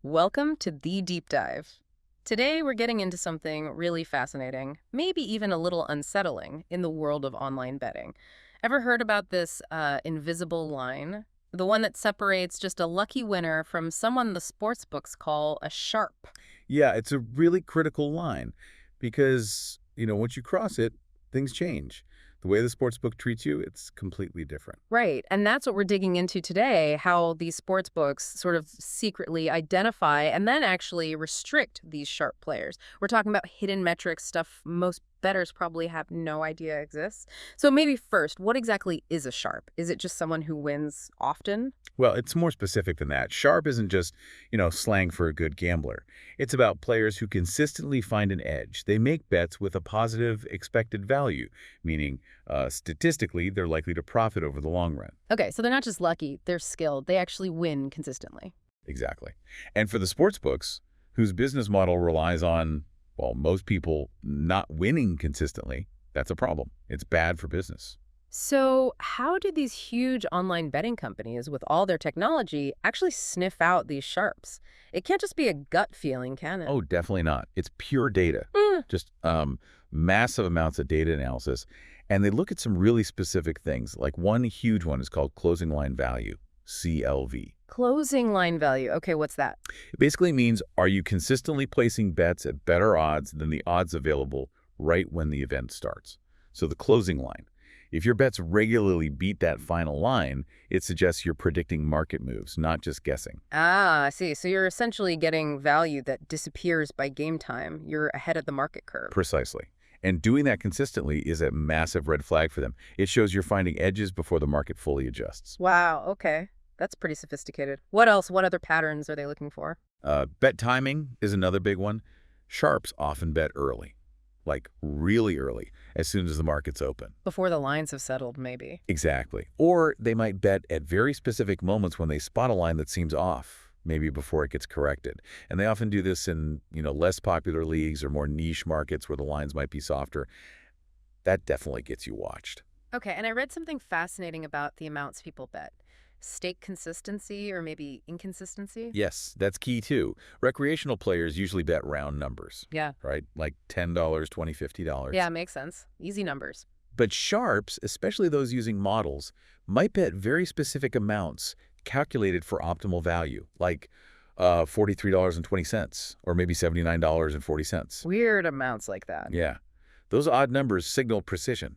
Welcome to The Deep Dive. Today, we're getting into something really fascinating, maybe even a little unsettling in the world of online betting. Ever heard about this invisible line? The one that separates just a lucky winner from someone the sportsbooks call a sharp. Yeah, it's a really critical line because, once you cross it, things change. The way the sports book treats you, it's completely different. Right, and that's what we're digging into today, how these sports books sort of secretly identify and then actually restrict these sharp players. We're talking about hidden metrics, stuff most bettors probably have no idea exists. So maybe first, what exactly is a sharp? Is it just someone who wins often? Well, it's more specific than that. Sharp isn't just, slang for a good gambler. It's about players who consistently find an edge. They make bets with a positive expected value, meaning statistically, they're likely to profit over the long run. Okay, so they're not just lucky, they're skilled. They actually win consistently. Exactly. And for the sports books, whose business model relies on, well, most people not winning consistently, that's a problem. It's bad for business. So, how do these huge online betting companies, with all their technology, actually sniff out these sharps? It can't just be a gut feeling, can it? Oh, definitely not. It's pure data, Mm. just massive amounts of data analysis. And they look at some really specific things. Like one huge one is called closing line value, CLV. Closing line value. Okay, what's that? It basically means, are you consistently placing bets at better odds than the odds available right when the event starts? So the closing line. If your bets regularly beat that final line, it suggests you're predicting market moves, not just guessing. Ah, I see. So you're essentially getting value that disappears by game time. You're ahead of the market curve. Precisely. And doing that consistently is a massive red flag for them. It shows you're finding edges before the market fully adjusts. Wow, okay. That's pretty sophisticated. What else? What other patterns are they looking for? Bet timing is another big one. Sharps often bet early, like really early, as soon as the market's open. Before the lines have settled, maybe. Exactly. Or they might bet at very specific moments when they spot a line that seems off, maybe before it gets corrected. And they often do this in, less popular leagues or more niche markets where the lines might be softer. That definitely gets you watched. Okay, and I read something fascinating about the amounts people bet. Stake consistency or maybe inconsistency? Yes, that's key too. Recreational players usually bet round numbers, Yeah. right? Like $10, $20, $50. Yeah, makes sense. Easy numbers. But sharps, especially those using models, might bet very specific amounts calculated for optimal value, like $43.20 or maybe $79.40. Weird amounts like that. Yeah, those odd numbers signal precision.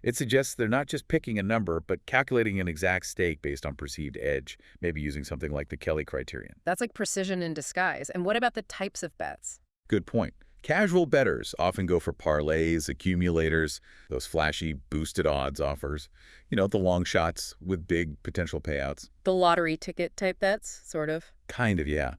It suggests they're not just picking a number, but calculating an exact stake based on perceived edge, maybe using something like the Kelly criterion. That's like precision in disguise. And what about the types of bets? Good point. Casual bettors often go for parlays, accumulators, those flashy boosted odds offers, the long shots with big potential payouts. The lottery ticket type bets, sort of. Kind of, yeah.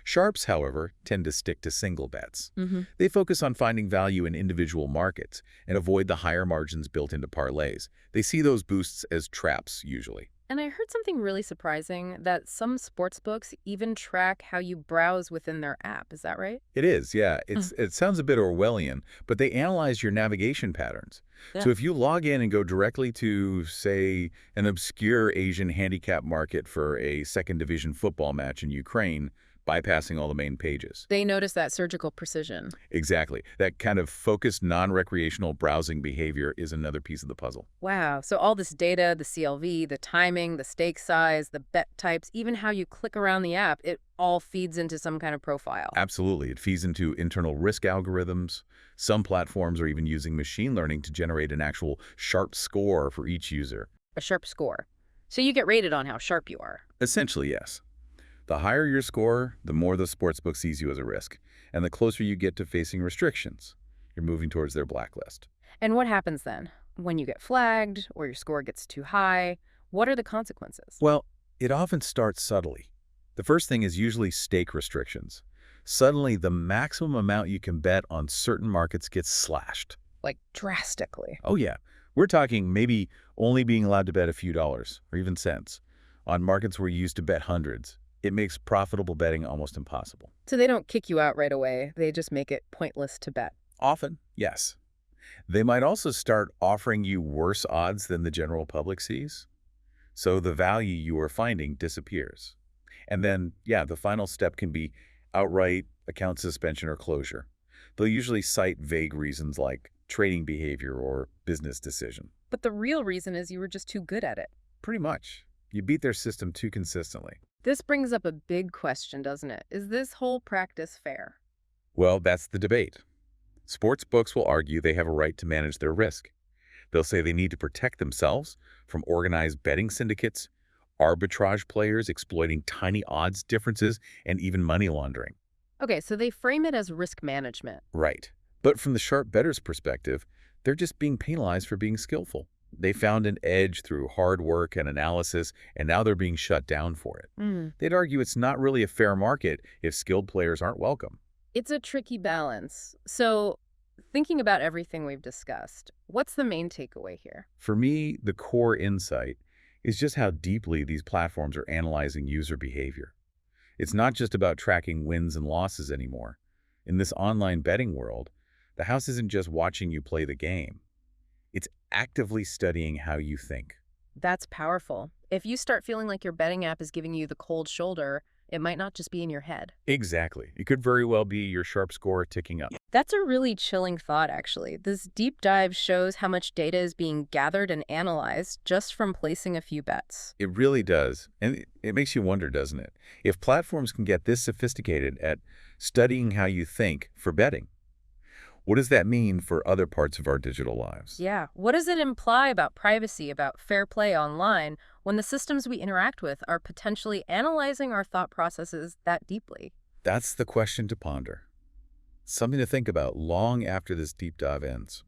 Sharps, however, tend to stick to single bets. Mm-hmm. They focus on finding value in individual markets and avoid the higher margins built into parlays. They see those boosts as traps, usually. And I heard something really surprising that some sports books even track how you browse within their app. Is that right? It is, yeah. It sounds a bit Orwellian, but they analyze your navigation patterns. Yeah. So if you log in and go directly to, say, an obscure Asian handicap market for a second division football match in Ukraine, bypassing all the main pages. They notice that surgical precision. Exactly. That kind of focused, non-recreational browsing behavior is another piece of the puzzle. Wow. So all this data, the CLV, the timing, the stake size, the bet types, even how you click around the app, it all feeds into some kind of profile. Absolutely. It feeds into internal risk algorithms. Some platforms are even using machine learning to generate an actual sharp score for each user. A sharp score. So you get rated on how sharp you are. Essentially, yes. The higher your score, the more the sportsbook sees you as a risk. And the closer you get to facing restrictions, you're moving towards their blacklist. And what happens then? When you get flagged or your score gets too high, what are the consequences? Well, it often starts subtly. The first thing is usually stake restrictions. Suddenly, the maximum amount you can bet on certain markets gets slashed. Like drastically. Oh yeah, we're talking maybe only being allowed to bet a few dollars or even cents. On markets where you used to bet hundreds, it makes profitable betting almost impossible. So they don't kick you out right away. They just make it pointless to bet. Often, yes. They might also start offering you worse odds than the general public sees. So the value you are finding disappears. And then, yeah, the final step can be outright account suspension or closure. They'll usually cite vague reasons like trading behavior or business decision. But the real reason is you were just too good at it. Pretty much. You beat their system too consistently. This brings up a big question, doesn't it? Is this whole practice fair? Well, that's the debate. Sports books will argue they have a right to manage their risk. They'll say they need to protect themselves from organized betting syndicates, arbitrage players exploiting tiny odds differences, and even money laundering. Okay, so they frame it as risk management. Right. But from the sharp bettor's perspective, they're just being penalized for being skillful. They found an edge through hard work and analysis, and now they're being shut down for it. They'd argue it's not really a fair market if skilled players aren't welcome. It's a tricky balance. So, thinking about everything we've discussed, what's the main takeaway here? For me, the core insight is just how deeply these platforms are analyzing user behavior. It's not just about tracking wins and losses anymore. In this online betting world, the house isn't just watching you play the game. It's actively studying how you think. That's powerful. If you start feeling like your betting app is giving you the cold shoulder, it might not just be in your head. Exactly. It could very well be your sharp score ticking up. That's a really chilling thought, actually. This deep dive shows how much data is being gathered and analyzed just from placing a few bets. It really does. And it makes you wonder, doesn't it? If platforms can get this sophisticated at studying how you think for betting, what does that mean for other parts of our digital lives? Yeah. What does it imply about privacy, about fair play online, when the systems we interact with are potentially analyzing our thought processes that deeply? That's the question to ponder. Something to think about long after this deep dive ends.